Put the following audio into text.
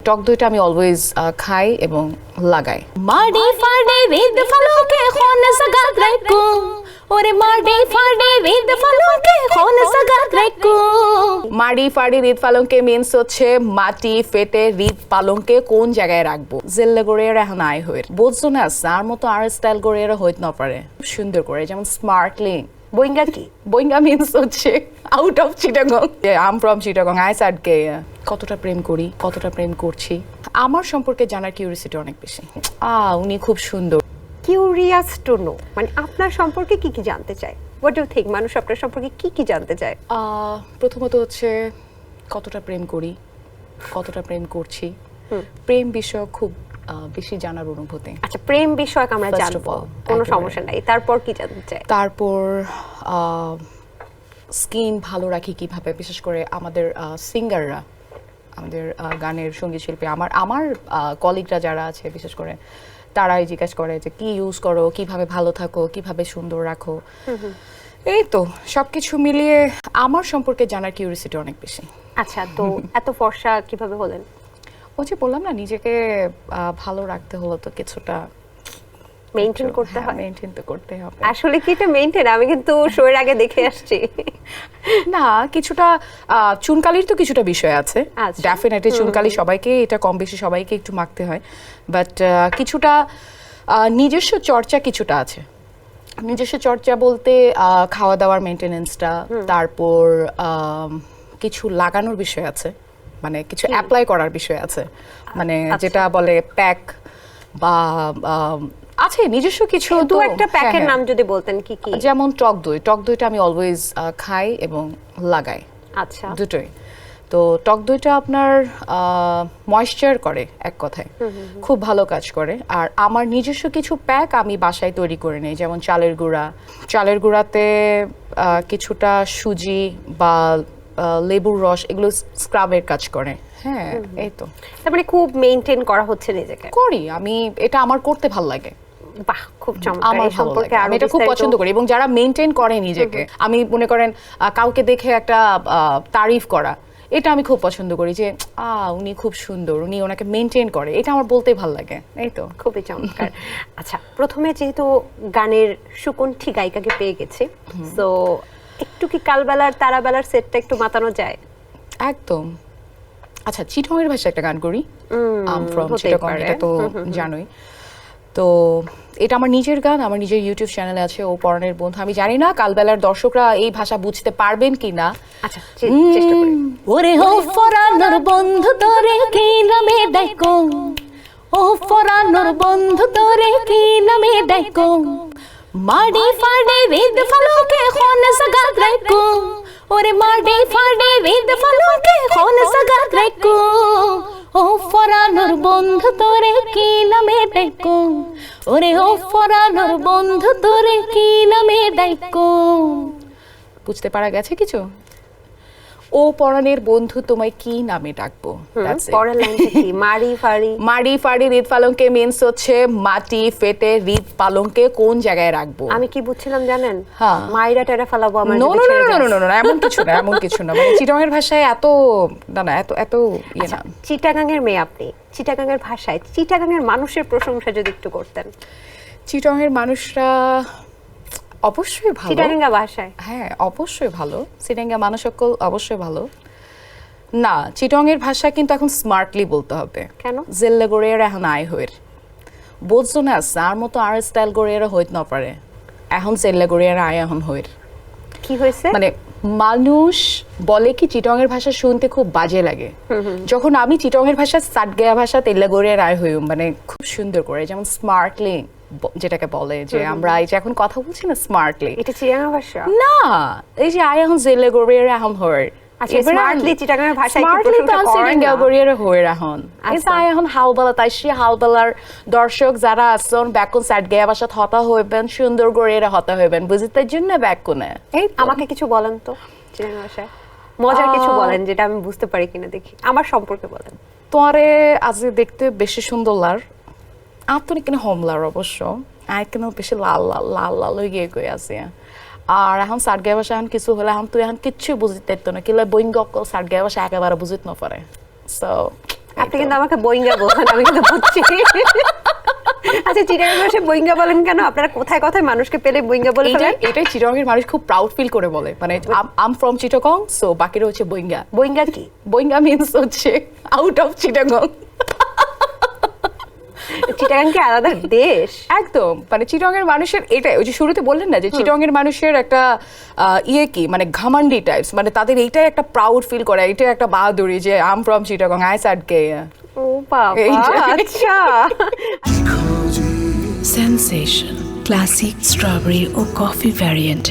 টক দইটা আমি অলওয়েজ খাই এবং লাগাই। মাডি ফাডি রিদ ফালুকে খন সাগাত রাখো, ওরে মাডি ফাডি রিদ ফালুকে খন সাগাত রাখো। মাডি ফাডি রিদ ফালুকে মিন্স হচ্ছে মাটি ফেটে রিদ পালংকে কোন জায়গায় রাখবো। জেল্লে গড়ে এখন আয় হয়ে বুঝছো না, আর মতো আর স্টাইল গড়ে হইতে না পারে সুন্দর করে, যেমন স্মার্টলি। বইঙ্গা কি? বইঙ্গা মিন্স হচ্ছে out of Chittagong. I am from Chittagong. আই সাইডকে কতটা প্রেম করি, কতটা প্রেম করছি, আমার সম্পর্কে জানার কিউরিয়াসিটি অনেক বেশি। উনি খুব সুন্দর। কিউরিয়াস টু নো, মানে আপনার সম্পর্কে কি কি জানতে চায়? হোয়াট ডু থিংক মানুষ আপনার সম্পর্কে কি কি জানতে চায়? প্রথমত হচ্ছে কতটা প্রেম করি, কতটা প্রেম করছি, প্রেম বিষয়ক খুব বেশি জানার অনুভূতি। আচ্ছা, প্রেম বিষয়ক আমরা জানবো, কোনো সমস্যা নাই। তারপর কি জানতে চায়? তারপর স্কিন ভালো রাখি কিভাবে, বিশেষ করে আমাদের সিঙ্গাররা, আমাদের গানের সঙ্গীত শিল্পী, আমার কলিগরা যারা আছে বিশেষ করে তারাই জিজ্ঞাসা করে যে কি ইউজ করো, কিভাবে ভালো থাকো, কিভাবে সুন্দর রাখো। এই তো সবকিছু মিলিয়ে আমার সম্পর্কে জানার কিউরিয়াসিটি অনেক বেশি। আচ্ছা, তো এত ফর্সা কিভাবে হলেন? ওই যে বললাম না, নিজেকে ভালো রাখতে হলো তো কিছুটা মেইনটেইন করতে হয়। মেইনটেইন তো করতে হবে। আসলে কি এটা মেইনটেইন? আমি কিন্তু শোয়ের আগে দেখে আসছি। না, কিছুটা চুনকালির তো কিছুটা বিষয় আছে। ডেফিনেটলি চুনকালি সবাইকে, এটা কম বেশি সবাইকে একটু মাখতে হয়, বাট কিছুটা নিজস্ব চর্চা কিছুটা আছে। নিজস্ব চর্চা বলতে খাওয়া দাওয়ার মেইনটেনেন্সটা, তারপর কিছু লাগানোর বিষয় আছে, মানে কিছু অ্যাপ্লাই করার বিষয় আছে, মানে যেটা বলে প্যাক বা আছে নিজস্ব কিছু। দু একটা প্যাকের নাম যদি বলতেন কি কি? যেমন টক দই, টক দইটা আমি অলওয়েজ খাই এবং লাগাই। আচ্ছা, দুটোই। তো টক দইটা আপনার ময়েশ্চার করে, এক কথায় খুব ভালো কাজ করে। আর আমার নিজস্ব কিছু প্যাক আমি বাসায় তৈরি করে নিই, যেমন চালের গুঁড়া, চালের গুঁড়াতে কিছুটা সুজি বা লেবুর রস, এগুলো স্ক্রাবের কাজ করে। হ্যাঁ, এই তো। তার মানে খুব মেইনটেইন করা হচ্ছে নিজেকে। করি আমি, এটা আমার করতে ভালো লাগে। বাহ, খুব চমৎকার। আমার সম্পর্কে আমি এটা খুব পছন্দ করি, এবং যারা মেইনটেইন করে নিজেকে, আমি মনে করেন কাউকে দেখে একটা তারিফ করা, এটা আমি খুব পছন্দ করি, যে উনি খুব সুন্দর, উনি ওনাকে মেইনটেইন করে, এটা আমার বলতেই ভালো লাগে। এই তো, খুবই চমৎকার। আচ্ছা, প্রথমে যেহেতু গানের সুকণ্ঠী গায়িকাকে পেয়ে গেছি, তো একটু কি কালবেলার তারাবেলার সেটটা একটু মাতানো যায়? একদম। আচ্ছা, চিটংয়ের ভাষায় একটা গান করি, আম ফ্রম চিটাগং, এটা তো জানোই। তো এটা আমার নিজের গান, আমার নিজের ইউটিউব চ্যানেলে আছে, ও পরাণের বন্ধু। আমি জানি না কালবেলার দর্শকরা এই ভাষা বুঝতে পারবেন কিনা। আচ্ছা, চেষ্টা করি। ওরে ও পরাণের বন্ধু তোরে কি নামে ডাকো, ও পরাণের বন্ধু তোরে কি নামে ডাকো, মাডি ফাডি রিদ ফালুকে খন সাগাত রাখো, ওরে মাডি ফাডি রিদ ফালুকে খন সাগাত রাখো, ও পরাণের বন্ধু তোরে কি নামে ডাকো, ওরে ও পরাণের বন্ধু তোরে কি নামে ডাকো। বুঝতে পারা গেছে কিছু? ও পরাণের বন্ধু তোমায় কি নামে ডাকবো। পরের লাইনটা কি? মারি ফাড়ি, মাডি ফাডি রিদ পালংকে মিন্স হচ্ছে মাটি ফেটে রিদ পালংকে কোন জায়গায় রাখবো। আমি কি বুঝছিলাম জানেন? হ্যাঁ, মাইরা টেরা ফেলাবো আমার। No no no no no, এমন কিছু না, এমন কিছু না। মানে চিটাগংয়ের ভাষায় এত না, এত ইয়ে না। চিটাগাংয়ের মেয়ে আপনি, চিটাগাংয়ের ভাষায় চিটাগাংয়ের মানুষের প্রশংসা যদি একটু করতেন। চিটাগংয়ের মানুষরা অবশ্যই ভালো। চিটাগাঙ্গা ভাষায়? হ্যাঁ, অবশ্যই ভালো। চিটাগাঙ্গা মানুষ সকল অবশ্যই ভালো। না, চিটাগংয়ের ভাষা কিন্তু এখন স্মার্টলি বলতে হবে। কেন? জেল্লে গড়ে এখন আয় হয়ে বুঝছো না, আর মতো আর স্টাইল গড়ে হইতে না পারে, এখন জেল্লে গড়ে আয় এখন হয়ে। কি হয়েছে? মানে মানুষ বলে কি চিটাগংয়ের ভাষা শুনতে খুব বাজে লাগে, যখন আমি চিটাগংয়ের ভাষা সাটগেয়া ভাষা তেল্লা গড়ে আয় হই, মানে খুব সুন্দর করে, যেমন স্মার্টলি যেটাকে বলে, যে আমরা এই যে এখন কথা বলছি না স্মার্টলি, এটা চিটাগাং ভাষা না। এই যে আয় এখন জেলে গড়ে এখন হয়ে, আচ্ছা, স্মার্টলি চিটাগাংয়ের ভাষায় স্মার্টলি ট্রান্সলেটিং গড়িয়ে হয়ে এখন। এটা আয় এখন হালবালা, তাই সে হালবালার দর্শক যারা আছেন ব্যাকুন সাইড গেয়া ভাষা হতা হইবেন, সুন্দর গড়িয়ে হতা হইবেন, বুঝতে জন্য ব্যাকুনে। এই আমাকে কিছু বলেন তো চিটাগাং ভাষায়, মজার কিছু বলেন যেটা আমি বুঝতে পারি কিনা দেখি, আমার সম্পর্কে বলেন। তোরে আজ দেখতে বেশি সুন্দর লার, আপনি কিনা হোমলার অবশ্য, আয় কেন বেশি লাল লাল লাল লাল হয়ে গিয়ে গিয়ে আছে। আর এখন সার্গে ভাষা এখন কিছু হলে এখন তুই এখন কিচ্ছু বুঝতে পারতো না, কিলা বইন গকল সার্গে ভাষা একেবারে বুঝিত না পারে। সো আপনি কিন্তু আমাকে বইঙ্গা বলেন, আমি কিন্তু বুঝছি। আচ্ছা, চিটাগাং মানুষে বইঙ্গা বলেন কেন? আপনারা কোথায় কোথায় মানুষকে পেলে বইঙ্গা বলে ফেলেন? এটাই চিটাগং এর মানুষ খুব প্রাউড ফিল করে বলে, মানে আম ফ্রম চিটাগং, সো বাকিরা হচ্ছে বইঙ্গা। বইঙ্গা কি? বইঙ্গা মিন্স হচ্ছে আউট অফ চিটাগং। চিটাগাং কি আলাদা দেশ? একদম, মানে চিটাগং এর মানুষের এটাই, ওই যে শুরুতে বললেন না যে চিটাগং এর মানুষের একটা ইয়ে কি মানে ঘামান্ডি টাইপস, মানে তাদের এইটাই একটা প্রাউড ফিল করে, এটাই একটা বাহাদুরি যে আম ফ্রম চিটাগং, আই সাডকে। ও বাবা, আচ্ছা। Sensation, classic strawberry or coffee variant.